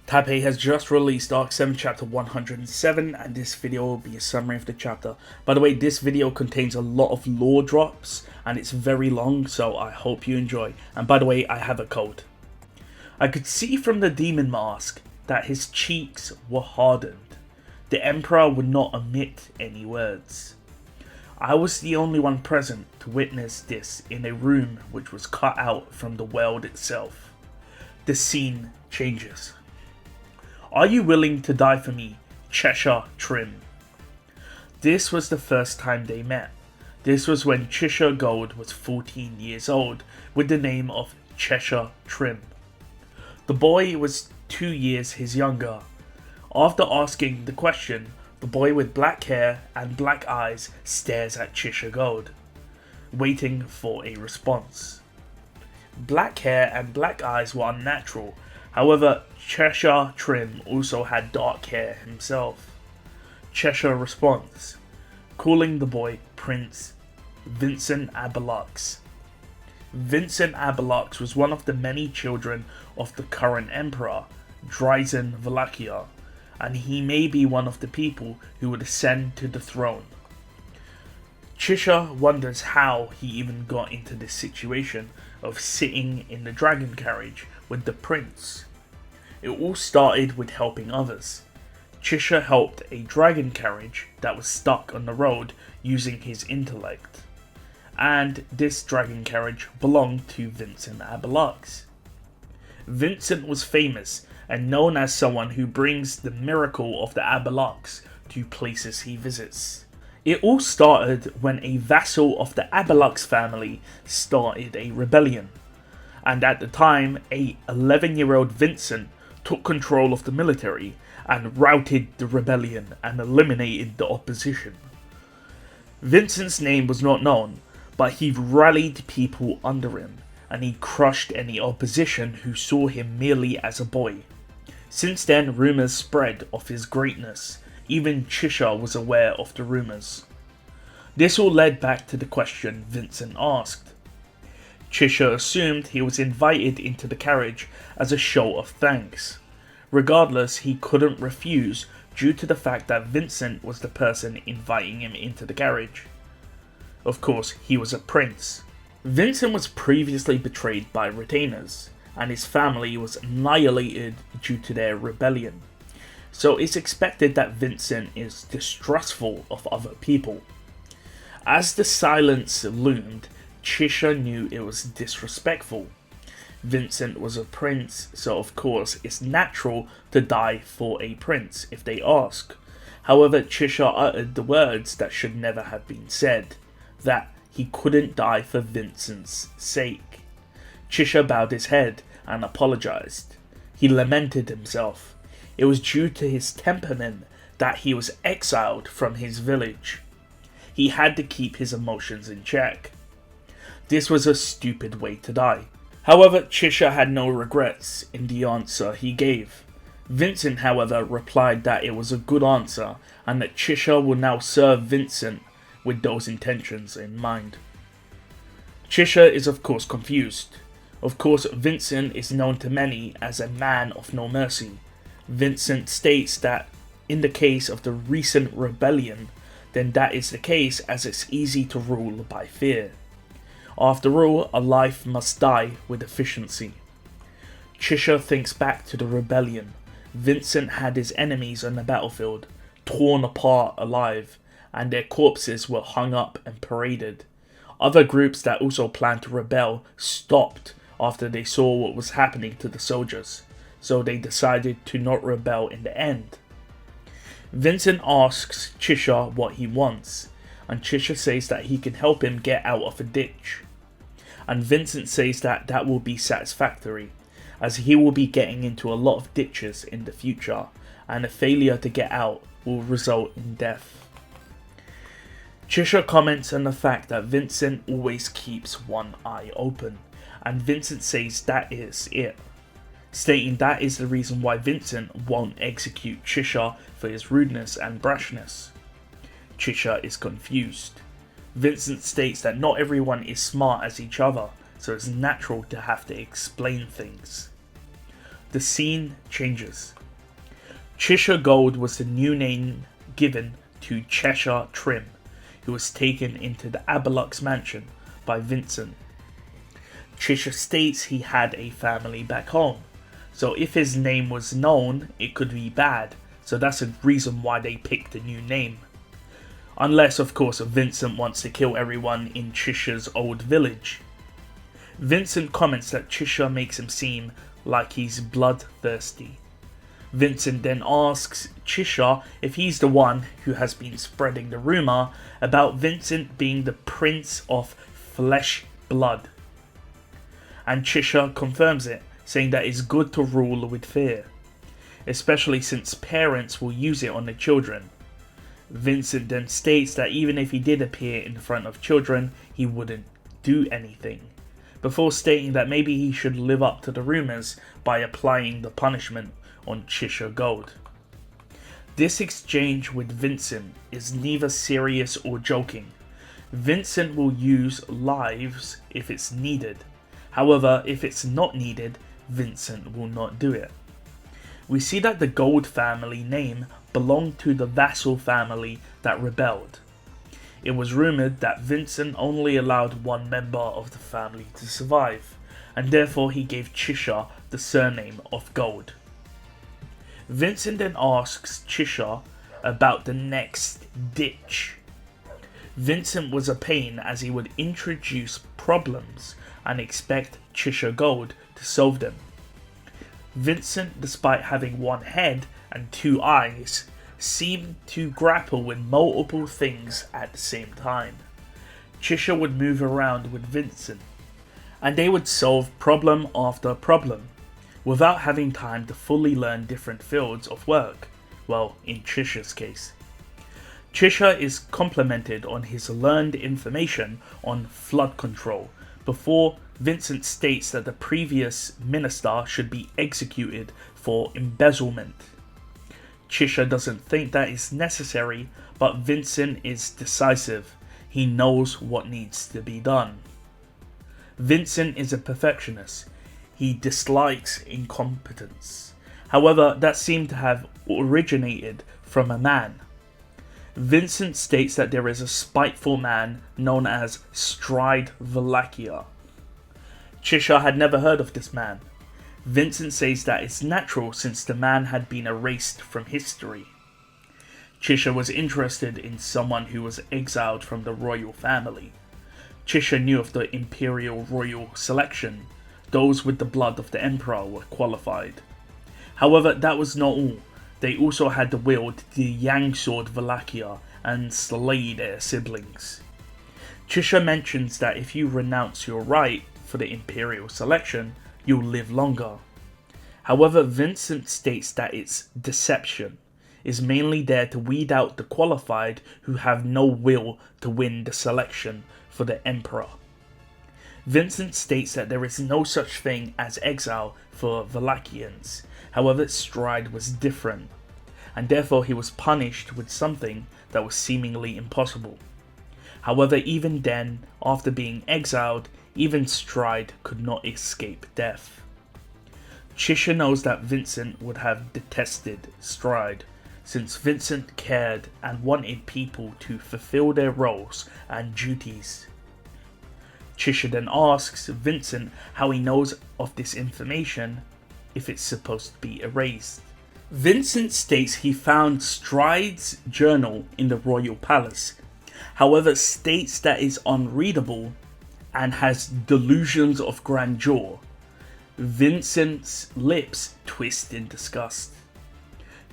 Taipei has just released Arc 7 Chapter 107, and this video will be a summary of the chapter. By the way, this video contains a lot of lore drops, and it's very long, so I hope you enjoy. And by the way, I have a code. I could see from the demon mask that his cheeks were hardened. The Emperor would not omit any words. I was the only one present to witness this in a room which was cut out from the world itself. The scene changes. Are you willing to die for me, Chisha Trim? This was the first time they met. This was when Chisha Gold was 14 years old, with the name of Chisha Trim. The boy was 2 years his younger. After asking the question, the boy with black hair and black eyes stares at Chisha Gold, waiting for a response. Black hair and black eyes were unnatural. However, Chisha Trim also had dark hair himself. Chisha responds, calling the boy Prince Vincent Abalux. Vincent Abalux was one of the many children of the current emperor, Dryzen Valakia, and he may be one of the people who would ascend to the throne. Chisha wonders how he even got into this situation of sitting in the dragon carriage with the prince. It all started with helping others. Chisha helped a dragon carriage that was stuck on the road using his intellect. And this dragon carriage belonged to Vincent Abalux. Vincent was famous and known as someone who brings the miracle of the Abalux to places he visits. It all started when a vassal of the Abalux family started a rebellion, and at the time a 11-year-old Vincent took control of the military and routed the rebellion and eliminated the opposition. Vincent's name was not known, but he rallied people under him, and he crushed any opposition who saw him merely as a boy. Since then, rumours spread of his greatness. Even Chisha was aware of the rumours. This all led back to the question Vincent asked. Chisha assumed he was invited into the carriage as a show of thanks. Regardless, he couldn't refuse due to the fact that Vincent was the person inviting him into the carriage. Of course, he was a prince. Vincent was previously betrayed by retainers, and his family was annihilated due to their rebellion. So it's expected that Vincent is distrustful of other people. As the silence loomed, Chisha knew it was disrespectful. Vincent was a prince, so of course it's natural to die for a prince if they ask. However, Chisha uttered the words that should never have been said, that he couldn't die for Vincent's sake. Chisha bowed his head and apologized. He lamented himself. It was due to his temperament that he was exiled from his village. He had to keep his emotions in check. This was a stupid way to die. However, Chisha had no regrets in the answer he gave. Vincent, however, replied that it was a good answer and that Chisha will now serve Vincent with those intentions in mind. Chisha is of course confused. Of course, Vincent is known to many as a man of no mercy. Vincent states that in the case of the recent rebellion, then that is the case as it's easy to rule by fear. After all, a life must die with efficiency. Chisha thinks back to the rebellion. Vincent had his enemies on the battlefield, torn apart alive, and their corpses were hung up and paraded. Other groups that also planned to rebel stopped after they saw what was happening to the soldiers, so they decided to not rebel in the end. Vincent asks Chisha what he wants, and Chisha says that he can help him get out of a ditch. And Vincent says that that will be satisfactory, as he will be getting into a lot of ditches in the future, and a failure to get out will result in death. Chisha comments on the fact that Vincent always keeps one eye open, and Vincent says that is it, stating that is the reason why Vincent won't execute Chisha for his rudeness and brashness. Chisha is confused. Vincent states that not everyone is smart as each other, so it's natural to have to explain things. The scene changes. Chisha Gold was the new name given to Cheshire Trim, who was taken into the Aberlux mansion by Vincent. Chisha states he had a family back home, so if his name was known, it could be bad, so that's a reason why they picked a new name. Unless, of course, Vincent wants to kill everyone in Chisha's old village. Vincent comments that Chisha makes him seem like he's bloodthirsty. Vincent then asks Chisha if he's the one who has been spreading the rumour about Vincent being the Prince of Flesh Blood. And Chisha confirms it, saying that it's good to rule with fear, especially since parents will use it on the children. Vincent then states that even if he did appear in front of children, he wouldn't do anything, before stating that maybe he should live up to the rumours by applying the punishment on Chisha Gold. This exchange with Vincent is neither serious or joking. Vincent will use lives if it's needed. However, if it's not needed, Vincent will not do it. We see that the Gold family name belonged to the vassal family that rebelled. It was rumoured that Vincent only allowed one member of the family to survive, and therefore he gave Chisha the surname of Gold. Vincent then asks Chisha about the next ditch. Vincent was a pain as he would introduce problems and expect Chisha Gold to solve them. Vincent, despite having one head and two eyes, seemed to grapple with multiple things at the same time. Chisha would move around with Vincent, and they would solve problem after problem, without having time to fully learn different fields of work, well, in Chisha's case. Chisha is complimented on his learned information on flood control, before Vincent states that the previous minister should be executed for embezzlement. Chisha doesn't think that is necessary, but Vincent is decisive. He knows what needs to be done. Vincent is a perfectionist. He dislikes incompetence. However, that seemed to have originated from a man. Vincent states that there is a spiteful man known as Stride Valakia. Chisha had never heard of this man. Vincent says that it's natural since the man had been erased from history. Chisha was interested in someone who was exiled from the royal family. Chisha knew of the imperial royal selection. Those with the blood of the emperor were qualified. However, that was not all. They also had to wield the Yang Sword Valakia and slay their siblings. Chisha mentions that if you renounce your right for the imperial selection, you'll live longer. However, Vincent states that its deception is mainly there to weed out the qualified who have no will to win the selection for the emperor. Vincent states that there is no such thing as exile for Valakians. However, Stride was different, and therefore he was punished with something that was seemingly impossible. However, even then, after being exiled, even Stride could not escape death. Chisha knows that Vincent would have detested Stride, since Vincent cared and wanted people to fulfill their roles and duties. Chisha then asks Vincent how he knows of this information if it's supposed to be erased. Vincent states he found Stride's journal in the royal palace, however states that it's unreadable and has delusions of grandeur. Vincent's lips twist in disgust.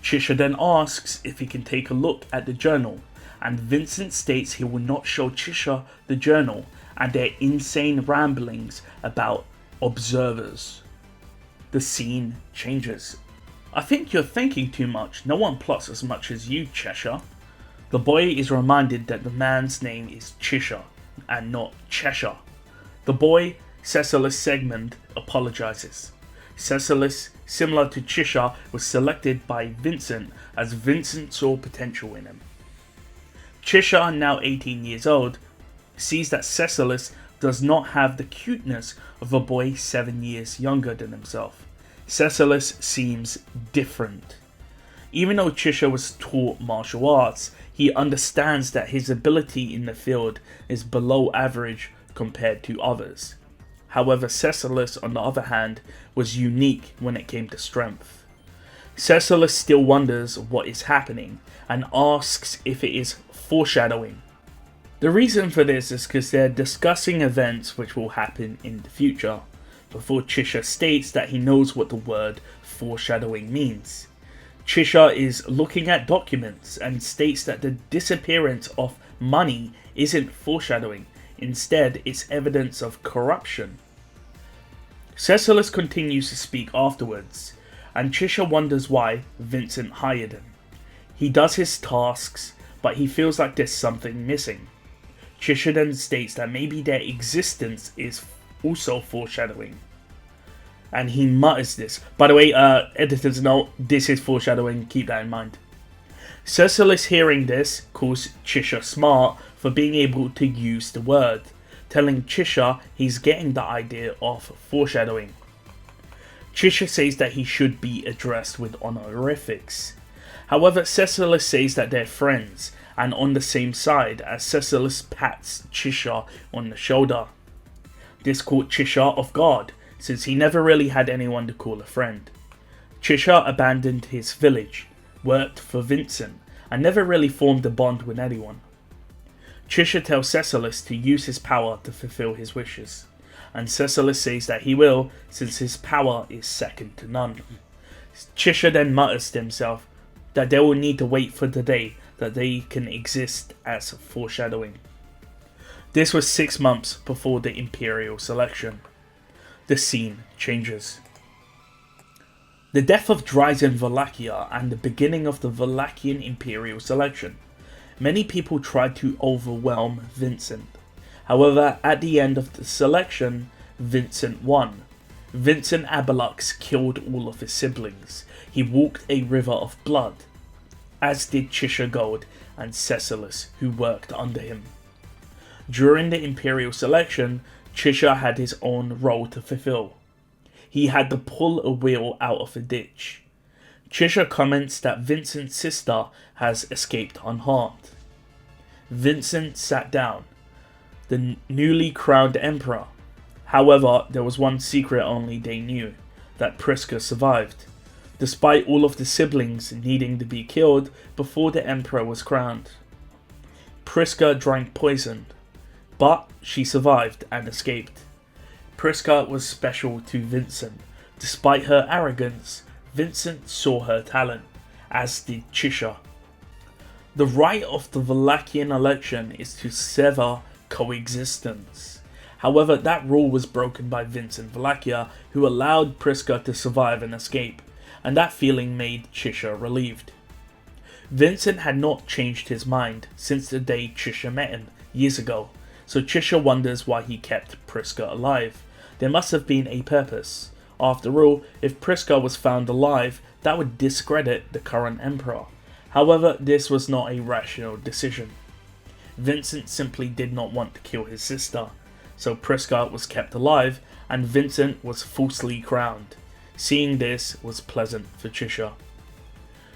Chisha then asks if he can take a look at the journal, and Vincent states he will not show Chisha the journal and their insane ramblings about observers. The scene changes. I think you're thinking too much. No one plots as much as you, Cheshire. The boy is reminded that the man's name is Chisha and not Cheshire. The boy, Cecilis Segmund, apologizes. Cecilis, similar to Chisha, was selected by Vincent as Vincent saw potential in him. Chisha, now 18 years old, sees that Cecilis does not have the cuteness of a boy 7 years younger than himself. Cecilis seems different. Even though Chisha was taught martial arts, he understands that his ability in the field is below average compared to others. However, Cecilis, on the other hand, was unique when it came to strength. Cecilis still wonders what is happening and asks if it is foreshadowing. The reason for this is because they're discussing events which will happen in the future, before Chisha states that he knows what the word foreshadowing means. Chisha is looking at documents and states that the disappearance of money isn't foreshadowing, instead it's evidence of corruption. Cecilis continues to speak afterwards, and Chisha wonders why Vincent hired him. He does his tasks, but he feels like there's something missing. Chisha then states that maybe their existence is also foreshadowing. And he mutters this. By the way, editor's note, this is foreshadowing, keep that in mind. Cecilis hearing this calls Chisha smart for being able to use the word, telling Chisha he's getting the idea of foreshadowing. Chisha says that he should be addressed with honorifics. However, Cecilis says that they're friends and on the same side, as Cecilis pats Chisha on the shoulder. This caught Chisha off guard, since he never really had anyone to call a friend. Chisha abandoned his village, worked for Vincent, and never really formed a bond with anyone. Chisha tells Cecilis to use his power to fulfill his wishes, and Cecilis says that he will, since his power is second to none. Chisha then mutters to himself that they will need to wait for the day that they can exist as foreshadowing. This was 6 months before the imperial selection. The scene changes. The death of Dryzen Wallachia and the beginning of the Wallachian imperial selection. Many people tried to overwhelm Vincent. However, at the end of the selection, Vincent won. Vincent Abalux killed all of his siblings. He walked a river of blood, as did Chisha Gold and Cecilis, who worked under him. During the imperial selection, Chisha had his own role to fulfill. He had to pull a wheel out of a ditch. Chisha comments that Vincent's sister has escaped unharmed. Vincent sat down, the newly crowned emperor. However, there was one secret only they knew, that Prisca survived, despite all of the siblings needing to be killed before the emperor was crowned. Prisca drank poison, but she survived and escaped. Prisca was special to Vincent. Despite her arrogance, Vincent saw her talent, as did Chisha. The right of the Wallachian election is to sever coexistence. However, that rule was broken by Vincent Wallachia, who allowed Prisca to survive and escape, and that feeling made Chisha relieved. Vincent had not changed his mind since the day Chisha met him, years ago, so Chisha wonders why he kept Prisca alive. There must have been a purpose. After all, if Prisca was found alive, that would discredit the current emperor. However, this was not a rational decision. Vincent simply did not want to kill his sister, so Prisca was kept alive and Vincent was falsely crowned. Seeing this was pleasant for Chisha.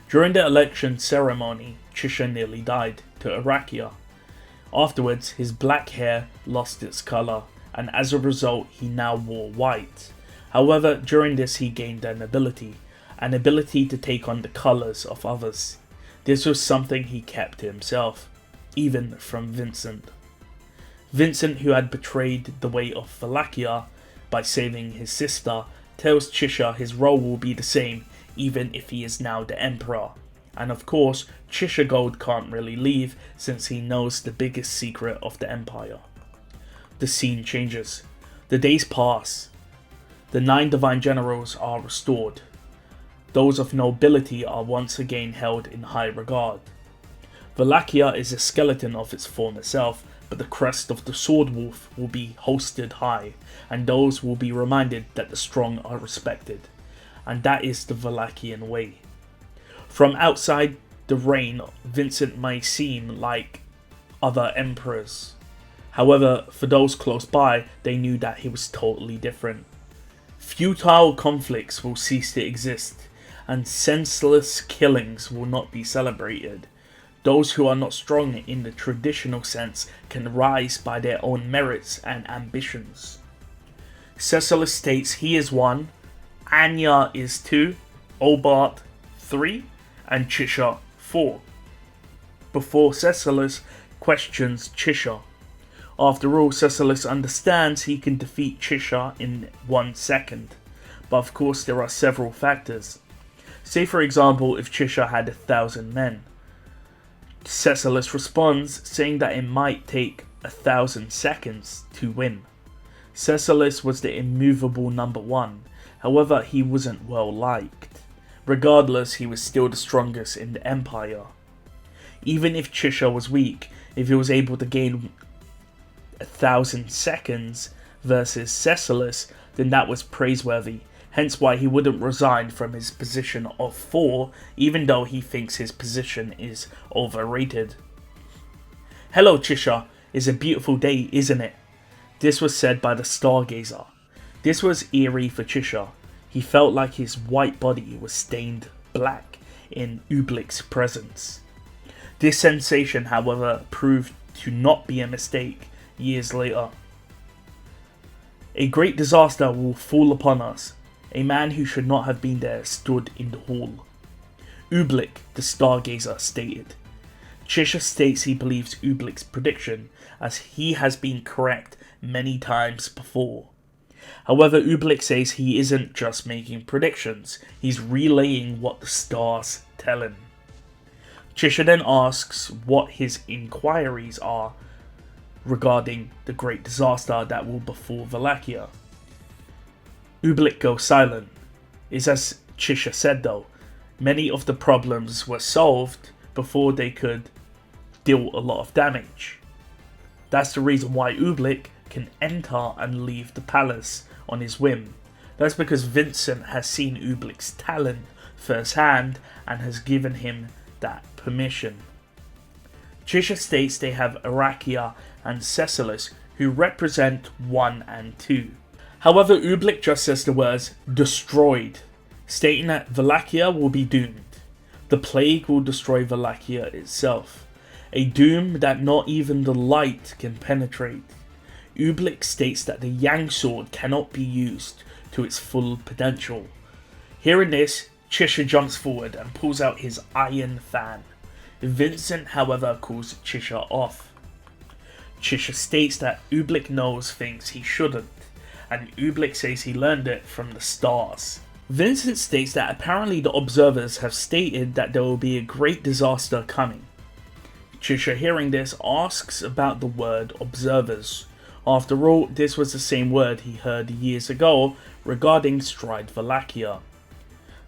During the election ceremony, Chisha nearly died to Arakia. Afterwards, his black hair lost its colour, and as a result he now wore white. However, during this he gained an ability to take on the colours of others. This was something he kept to himself, even from Vincent. Vincent, who had betrayed the way of Wallachia by saving his sister, tells Chisha his role will be the same even if he is now the emperor. And of course, Chisha Gold can't really leave since he knows the biggest secret of the empire. The scene changes. The days pass. The 9 divine generals are restored. Those of nobility are once again held in high regard. Wallachia is a skeleton of its former self, but the crest of the sword wolf will be hosted high, and those will be reminded that the strong are respected. And that is the Wallachian way. From outside the reign, Vincent may seem like other emperors. However, for those close by, they knew that he was totally different. Futile conflicts will cease to exist, and senseless killings will not be celebrated. Those who are not strong in the traditional sense can rise by their own merits and ambitions. Cecilus states he is 1, Anya is 2, Obart 3, and Chisha 4. Before Cecilus questions Chisha. After all, Cecilus understands he can defeat Chisha in 1 second, but of course there are several factors. Say for example if Chisha had 1,000 men. Cecilus responds saying that it might take 1,000 seconds to win. Cecilus was the immovable number 1, however he wasn't well liked. Regardless, he was still the strongest in the empire. Even if Chisha was weak, if he was able to gain 1,000 seconds versus Cecilus, then that was praiseworthy, hence why he wouldn't resign from his position of 4, even though he thinks his position is overrated. "Hello Chisha, it's a beautiful day, isn't it?" This was said by the stargazer. This was eerie for Chisha. He felt like his white body was stained black in Ublik's presence. This sensation, however, proved to not be a mistake years later. "A great disaster will fall upon us. A man who should not have been there stood in the hall," Ublik, the stargazer, stated. Chisha states he believes Ublik's prediction, as he has been correct many times before. However, Ublik says he isn't just making predictions, he's relaying what the stars tell him. Chisha then asks what his inquiries are regarding the great disaster that will befall Wallachia. Ublik goes silent. It's as Chisha said though, many of the problems were solved before they could deal a lot of damage. That's the reason why Ublik can enter and leave the palace on his whim. That's because Vincent has seen Ublik's talent firsthand and has given him that permission. Chisha states they have Arakia and Cecilus, who represent 1 and 2. However, Ublik just says the words destroyed, stating that Wallachia will be doomed. The plague will destroy Wallachia itself, a doom that not even the light can penetrate. Ublik states that the Yang sword cannot be used to its full potential. Hearing this, Chisha jumps forward and pulls out his iron fan. Vincent, however, calls Chisha off. Chisha states that Ublik knows things he shouldn't, and Ublik says he learned it from the stars. Vincent states that apparently the observers have stated that there will be a great disaster coming. Chisha, hearing this, asks about the word observers. After all, this was the same word he heard years ago regarding Stride Wallachia.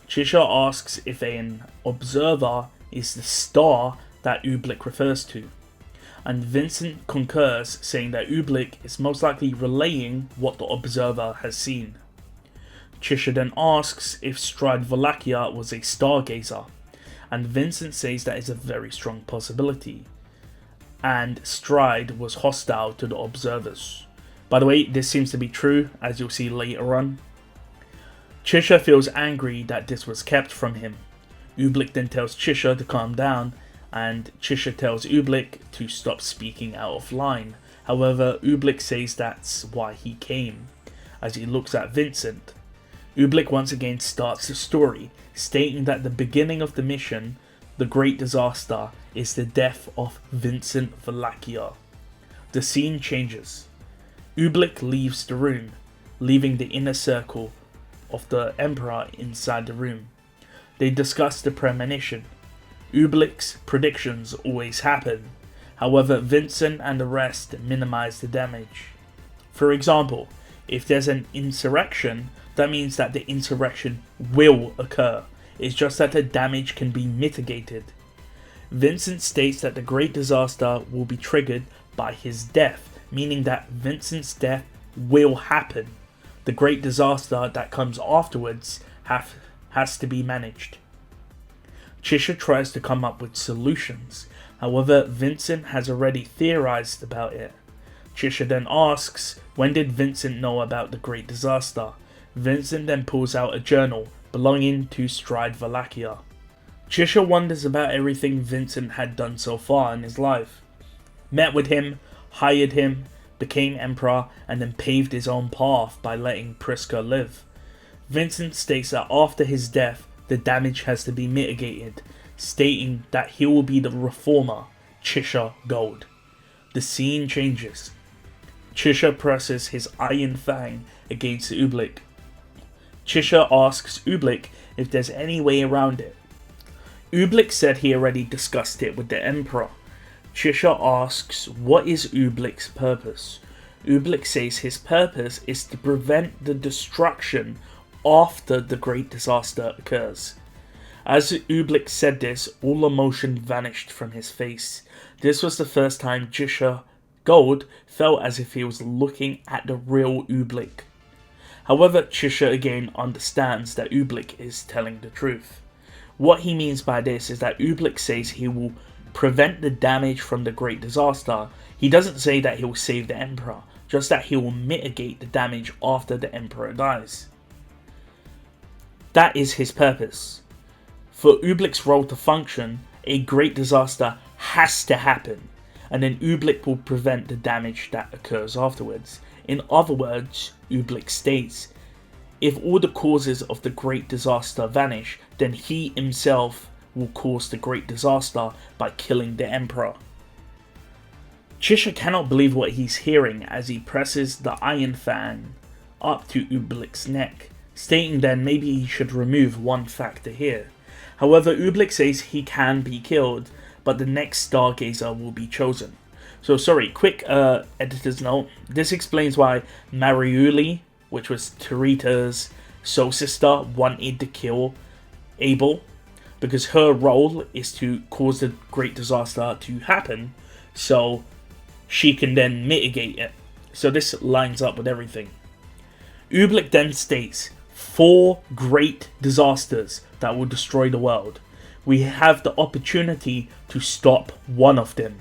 Chisha asks if an observer is the star that Ublik refers to, and Vincent concurs, saying that Ublik is most likely relaying what the observer has seen. Chisha then asks if Stride Wallachia was a stargazer, and Vincent says that is a very strong possibility, and Stride was hostile to the observers. By the way, this seems to be true, as you'll see later on. Chisha feels angry that this was kept from him. Ublik then tells Chisha to calm down, and Chisha tells Ublik to stop speaking out of line. However, Ublik says that's why he came, as he looks at Vincent. Ublik once again starts the story, stating that the beginning of the mission, the great disaster, is the death of Vincent Wallachia. The scene changes. Ublik leaves the room, leaving the inner circle of the Emperor inside the room. They discuss the premonition. Ublik's predictions always happen. However, Vincent and the rest minimize the damage. For example, if there's an insurrection, that means that the insurrection will occur. It's just that the damage can be mitigated. Vincent states that the great disaster will be triggered by his death, meaning that Vincent's death will happen. The great disaster that comes afterwards has to be managed. Chisha tries to come up with solutions. However, Vincent has already theorized about it. Chisha then asks, when did Vincent know about the great disaster? Vincent then pulls out a journal belonging to Stradivarius. Chisha wonders about everything Vincent had done so far in his life. Met with him, hired him, became emperor, and then paved his own path by letting Prisca live. Vincent states that after his death, the damage has to be mitigated, stating that he will be the reformer, Chisha Gold. The scene changes. Chisha presses his iron fang against Ublik. Chisha asks Ublik if there's any way around it. Ublik said he already discussed it with the Emperor. Chisha asks what is Ublik's purpose. Ublik says his purpose is to prevent the destruction after the great disaster occurs. As Ublik said this, all emotion vanished from his face. This was the first time Chisha Gold felt as if he was looking at the real Ublik. However, Chisha again understands that Ublik is telling the truth. What he means by this is that Ublik says he will prevent the damage from the great disaster. He doesn't say that he will save the Emperor, just that he will mitigate the damage after the Emperor dies. That is his purpose. For Ublik's role to function, a great disaster has to happen, and then Ublik will prevent the damage that occurs afterwards. In other words, Ublik states, if all the causes of the great disaster vanish, then he himself will cause the great disaster by killing the Emperor. Chisha cannot believe what he's hearing as he presses the iron fan up to Ublik's neck, stating then maybe he should remove one factor here. However, Ublik says he can be killed, but the next stargazer will be chosen. So sorry, quick editor's note. This explains why Mariuli, which was Tarita's soul sister, wanted to kill Abel, because her role is to cause the great disaster to happen, so she can then mitigate it. So this lines up with everything. Ublik then states 4 great disasters that will destroy the world. We have the opportunity to stop one of them.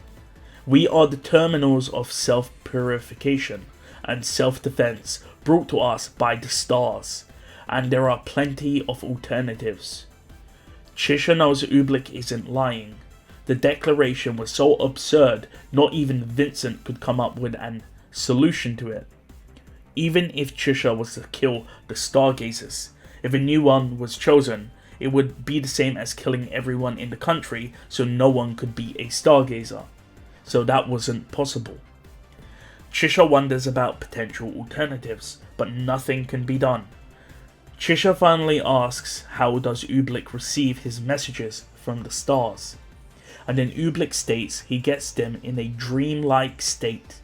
We are the terminals of self-purification and self-defense brought to us by the stars, and there are plenty of alternatives. Chisha knows Ublik isn't lying. The declaration was so absurd, not even Vincent could come up with a solution to it. Even if Chisha was to kill the stargazers, if a new one was chosen, it would be the same as killing everyone in the country, so no one could be a stargazer. So that wasn't possible. Chisha wonders about potential alternatives, but nothing can be done. Chisha finally asks how does Ublik receive his messages from the stars, and then Ublik states he gets them in a dreamlike state.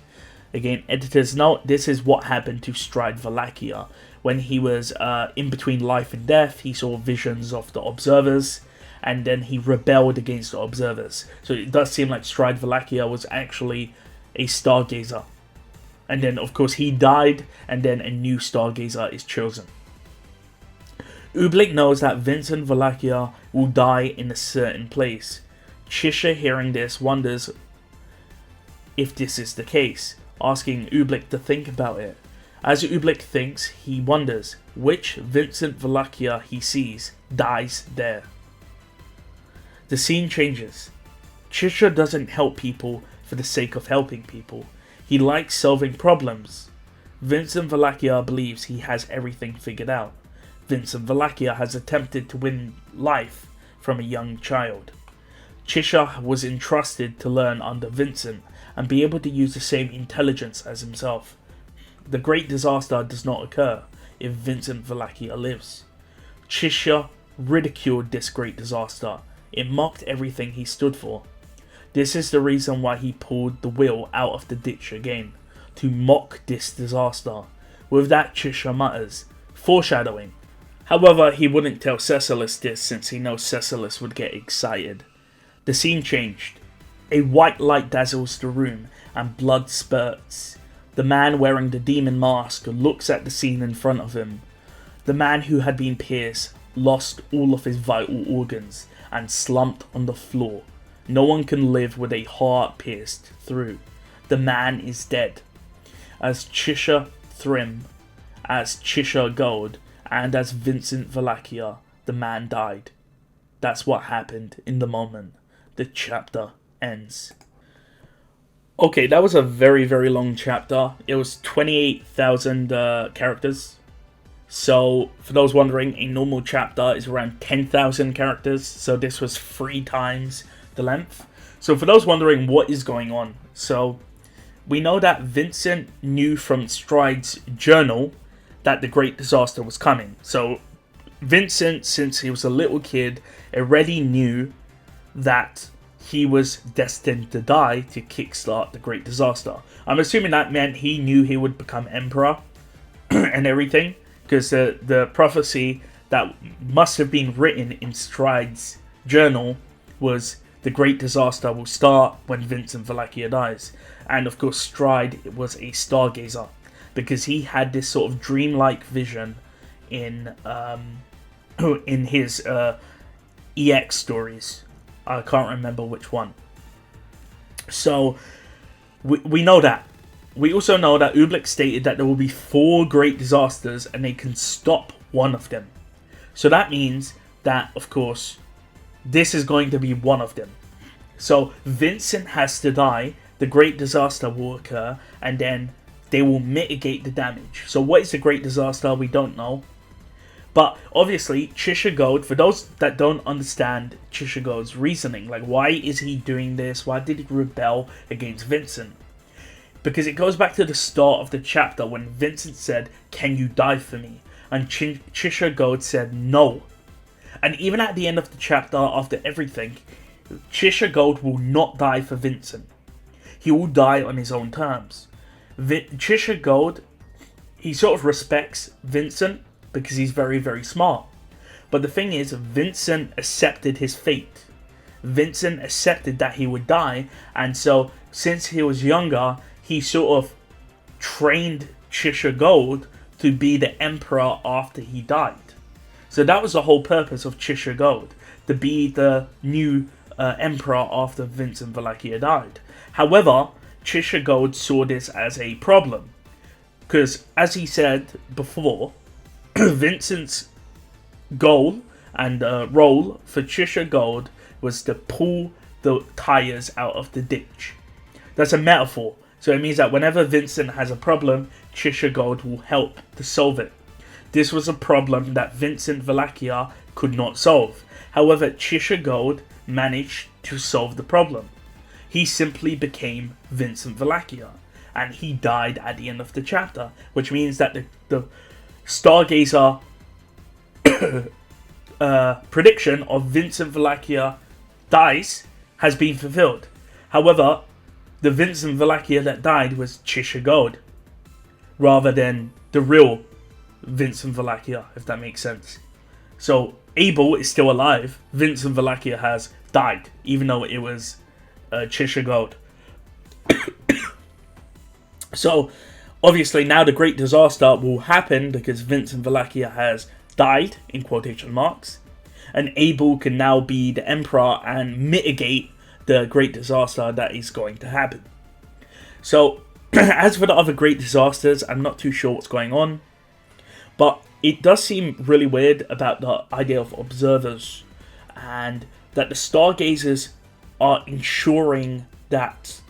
Again, editor's note, this is what happened to Stradivarius. When he was in between life and death, he saw visions of the observers, and then he rebelled against the observers. So it does seem like Stradivarius was actually a stargazer. And then, of course, he died, and then a new stargazer is chosen. Ublik knows that Vincent Valakia will die in a certain place. Chisha, hearing this, wonders if this is the case, asking Ublik to think about it. As Ublik thinks, he wonders which Vincent Valakia he sees dies there. The scene changes. Chisha doesn't help people for the sake of helping people. He likes solving problems. Vincent Valakia believes he has everything figured out. Vincent Valakia has attempted to win life from a young child. Chisha was entrusted to learn under Vincent and be able to use the same intelligence as himself. The great disaster does not occur if Vincent Valakia lives. Chisha ridiculed this great disaster. It mocked everything he stood for. This is the reason why he pulled the wheel out of the ditch again, to mock this disaster. With that, Chisha mutters, "Foreshadowing." However, he wouldn't tell Cecilis this since he knows Cecilis would get excited. The scene changed. A white light dazzles the room and blood spurts. The man wearing the demon mask looks at the scene in front of him. The man who had been pierced lost all of his vital organs and slumped on the floor. No one can live with a heart pierced through. The man is dead. As Chisha Thrim as Chisha Gold, and as Vincent Valachia, the man died. That's what happened in the moment. The chapter ends. Okay, that was a very, very long chapter. It was 28,000 characters. So, for those wondering, a normal chapter is around 10,000 characters. So this was 3 times the length. So for those wondering what is going on. So, we know that Vincent knew from Stride's journal that the Great Disaster was coming. So, Vincent, since he was a little kid, already knew that he was destined to die to kickstart the Great Disaster. I'm assuming that meant he knew he would become emperor and everything, because the prophecy that must have been written in Stride's journal was the Great Disaster will start when Vincent Valachia dies. And of course Stride was a stargazer, because he had this sort of dreamlike vision in his EX stories. I can't remember which one. So, we know that. We also know that Oobleck stated that there will be 4 great disasters and they can stop one of them. So that means that, of course, this is going to be one of them. So, Vincent has to die, the great disaster will occur, and then they will mitigate the damage. So what is the great disaster? We don't know. But obviously, Chisha Gold, for those that don't understand Chisha Gold's reasoning, like why is he doing this? Why did he rebel against Vincent? Because it goes back to the start of the chapter when Vincent said, "Can you die for me?" And Chisha Gold said no. And even at the end of the chapter, after everything, Chisha Gold will not die for Vincent. He will die on his own terms. Chisha Gold, he sort of respects Vincent, because he's very, very smart. But the thing is, Vincent accepted his fate. Vincent accepted that he would die, and so, since he was younger, he sort of trained Chisha Gold to be the emperor after he died. So that was the whole purpose of Chisha Gold, to be the new emperor after Vincent Valachia died. However, Chisha Gold saw this as a problem, because, as he said before, Vincent's goal and role for Chisha Gold was to pull the tires out of the ditch. That's a metaphor. So it means that whenever Vincent has a problem, Chisha Gold will help to solve it. This was a problem that Vincent Valachia could not solve. However, Chisha Gold managed to solve the problem. He simply became Vincent Valachia, and he died at the end of the chapter, which means that the Stargazer prediction of Vincent Valachia dies has been fulfilled. However, the Vincent Valachia that died was Chisha Gold, rather than the real Vincent Valachia, if that makes sense. So Abel is still alive. Vincent Valachia has died, even though it was Chisha Gold. So obviously now the great disaster will happen because Vincent Valachia has died, in quotation marks, and Abel can now be the emperor and mitigate the great disaster that is going to happen. So, as for the other great disasters, I'm not too sure what's going on, but it does seem really weird about the idea of observers, and that the stargazers are ensuring that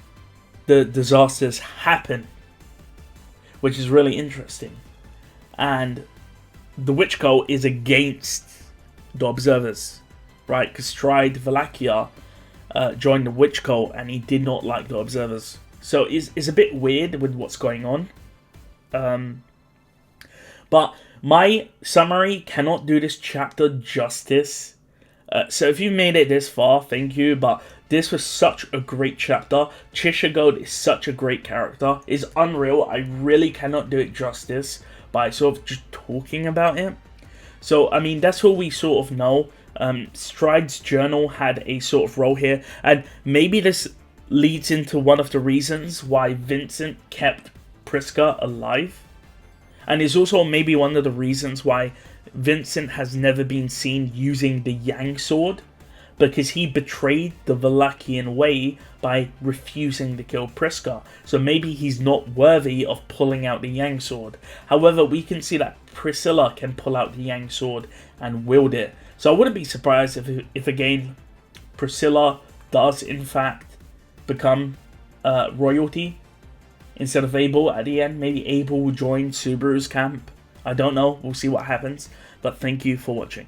the disasters happen, which is really interesting. And the Witch Cult is against the observers, right? Because Stride Valachia joined the Witch Cult and he did not like the observers. So it's a bit weird with what's going on. But my summary cannot do this chapter justice. So if you made it this far, thank you. But this was such a great chapter. Chisha Gold is such a great character. It's unreal. I really cannot do it justice by sort of just talking about it. So, I mean, that's all we sort of know. Stride's journal had a sort of role here. And maybe this leads into one of the reasons why Vincent kept Priska alive. And it's also maybe one of the reasons why Vincent has never been seen using the Yang sword. because he betrayed the Valachian way by refusing to kill Priska. So maybe he's not worthy of pulling out the Yang sword. However, we can see that Priscilla can pull out the Yang sword and wield it. So I wouldn't be surprised if again, Priscilla does in fact become royalty instead of Abel at the end. Maybe Abel will join Subaru's camp. I don't know. We'll see what happens. But thank you for watching.